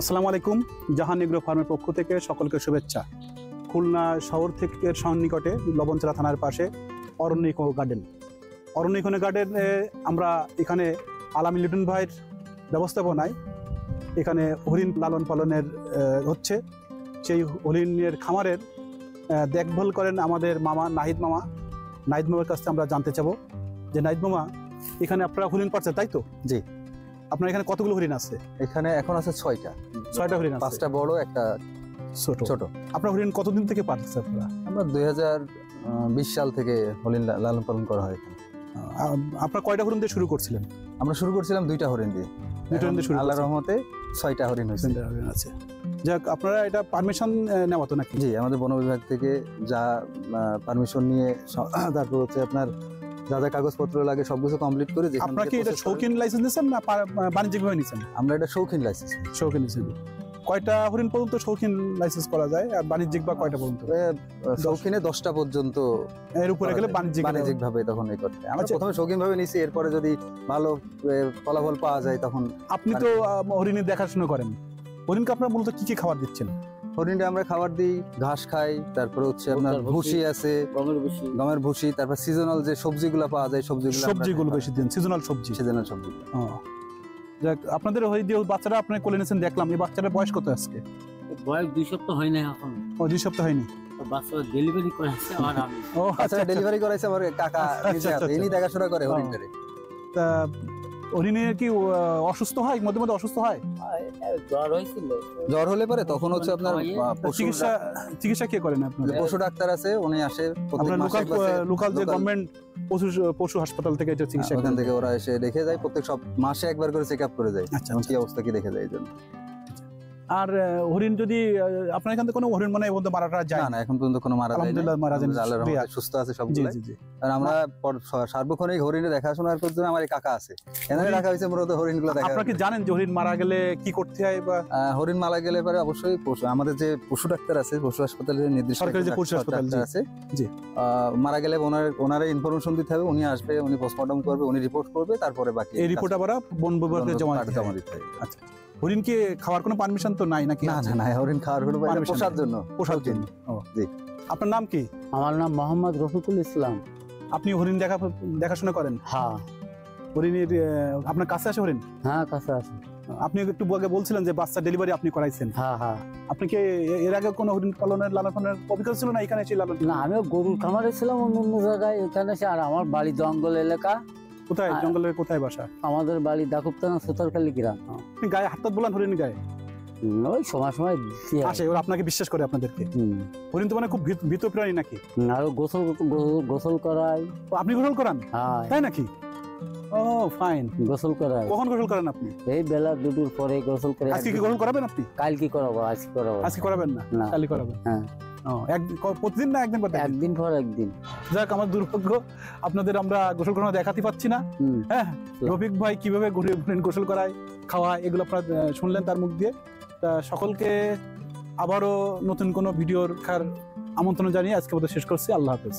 আসসালামু আলাইকুম। জাহান এগ্রো ফার্মের পক্ষ থেকে সকলকে শুভেচ্ছা। খুলনা শহর থেকে সন্নিকটে লবণচড়া থানার পাশে অরণ্যিক গার্ডেনে আমরা এখানে আলামী লিটন ভাইয়ের ব্যবস্থাপনায় এখানে হরিণ লালন পালনের হচ্ছে। সেই হরিণের খামারের দেখভাল করেন আমাদের মামা নাহিদ মামার কাছ থেকে আমরা জানতে চাবো যে নাহিদ মামা, এখানে আপনারা হরিণ পাচ্ছেন তাই তো? জি। আপনার এখানে কতগুলো হরিণ আছে? এখানে এখন আছে 6টা হরিণ আছে, 5টা বড় একটা ছোট। আপনার হরিণ কতদিন থেকে পাচ্ছেন আপনারা? আমরা 2020 সাল থেকে হরিণ লালন পালন করা হয়। আপনার কয়টা হরিণ দিয়ে শুরু করছিলেন? আমরা শুরু করছিলাম 2টা হরিণ দিয়ে। আল্লাহর রহমতে 6টা হরিণ হয়েছে। যাক, আপনারা এটা পারমিশন নেওয়া তো নাকি? জি, আমাদের বন বিভাগ থেকে যা পারমিশন নিয়ে তারপর হচ্ছে আপনার যা যা কাগজপত্র লাগে সবকিছু কমপ্লিট করে। আপনারা কি এটা শৌখিন লাইসেন্স নিয়েছেন না বাণিজ্যিকভাবে নিয়েছেন? আমরা এটা শৌখিন লাইসেন্স। কয়টা হরিণ পর্যন্ত শৌখিন লাইসেন্স করা যায় আর বাণিজ্যিক বা কয়টা পর্যন্ত? শৌখিনে 10টা পর্যন্ত, এর উপরে গেলে বাণিজ্যিক ভাবে তখন এই করতে। আমরা প্রথমে শৌখিন ভাবে নিয়েছি, এরপরে যদি ভালো ফলাফল পাওয়া যায় তখন। আপনি তো হরিণের দেখাশোনা করেন, হরিণকে আপনারা মূলত কি কি খাবার দিচ্ছেন? হরিণে আমরা খাবার দিই, ঘাস খাই, তারপরে হচ্ছে আপনার ভুসি আছে, গমের ভুসি, তারপর সিজনাল যে সবজিগুলো পাওয়া যায় সবজিগুলো বেশি দিন। সিজনাল সবজি। যাক, আপনাদের বাচ্চারা আপনি কোলে নিয়েছেন দেখলাম। এই বাচ্চাটার বয়স কত আজকে? বয়স 2 সপ্তাহ হয় না এখন। 2 সপ্তাহ হয়নি। বাচ্চা ডেলিভারি করাইছে আমার আমি। ও আচ্ছা, ডেলিভারি করাইছে আমার কাকা, ইনি দেখাশোনা করে হরিণটারে। তা হরিণের কি অসুস্থ হয়? মধ্যে অসুস্থ হয়? জ্বর হলে পরে তখন হচ্ছে আপনার চিকিৎসা কে করেন? আপনাদের পশু ডাক্তার আছে, উনি আসে। লোকাল যে গভর্নমেন্ট পশু হাসপাতাল থেকে চিকিৎসা, ওখান থেকে ওরা এসে দেখে যায়। প্রত্যেক সব মাসে একবার করে চেক আপ করে যায় কি অবস্থা কি দেখে যায় এই জন্য। আর হরিণ যদি আপনার এখান থেকে কোনো হরিণ মানে মারা যায় না? এখন পর্যন্ত কোনো মারা যায় না, সুস্থ আছে সবগুলো। আর আমরা সার্বক্ষণিক হরিণের দেখাশোনার জন্য আমার কাকা আছে, এখানে রাখা হয়েছে মূলত হরিণগুলো দেখা। আপনারা কি জানেন যে হরিণ মারা গেলে কি করতে হয়? বা হরিণ মারা গেলে পরে অবশ্যই আমাদের যে পশু ডাক্তার আছে, পশু হাসপাতালের নির্দিষ্ট সরকারি যে পশু হাসপাতাল আছে, জি, মারা গেলে ওনারে ইনফরমেশন দিতে হবে। উনি আসবে, উনি পোস্টমর্টম করবে, উনি রিপোর্ট করবে, তারপরে বাকি এই রিপোর্ট আবার বন বিভাগে জমা দিতে হবে। আচ্ছা, হরিণকে খাওয়ার কোনো পারমিশন তো নাই নাকি? না, হরিণ খাওয়ার কোনো পোষার জন্য। জি। আপনার নাম কি? আমার নাম মোহাম্মদ রফিকুল ইসলাম। আপনি হরিণ দেখাশোনা করেন? হ্যাঁ। হরিণের আপনার কাছে আসে হরিণ? হ্যাঁ, কাছে আসে। আপনি একটু আগে বলছিলেন যে বাচ্চা ডেলিভারি আপনি করাইছেন। হ্যাঁ। আপনি কি এর আগে কোনো হরিণ পালনের লালন পালনের অভিজ্ঞতা ছিল না? এখানে এসে লালন? না, আমি গরুর খামারে ছিলাম অন্য জায়গায়, এখানে এসে। আর আমার বাড়ি জঙ্গল এলাকা। কোথায়? জঙ্গলের কোথায় বাসা? আমাদের বাড়ি দাকুবতানা সুতারখালী গ্রাম। আপনি গায়ে হাত বলেন হরিণ গায়ে? ওই সময় আসে, ওরা আপনাকে বিশ্বাস করে আপনাদেরকে। হরিণ তো মানে খুব ভীত প্রাণী নাকি? আরো গোসল করাই। আপনি গোসল করান? তাই নাকি? ও ফাইন। গোসল করাই। কখন গোসল করেন আপনি? এই বেলা 2টোর পরে গোসল করে। আজকে কি গোসল করাবেন আপনি? কালকে করাবো। আজকে করাবেন না? কালকে করাবেন। হ্যাঁ। প্রতিদিন না একদিন পর একদিন পর একদিন। যাক, আমার দুর্ভাগ্য আপনাদের আমরা গোসল করানো দেখাতে পাচ্ছি না। হ্যাঁ, রফিক ভাই কিভাবে গোসল করায়, খাওয়া, এগুলো আপনারা শুনলেন তার মুখ দিয়ে। তা সকলকে আবারও নতুন কোনো ভিডিওর আমন্ত্রণ জানিয়ে আজকে শেষ করছি। আল্লাহ হাফেজ।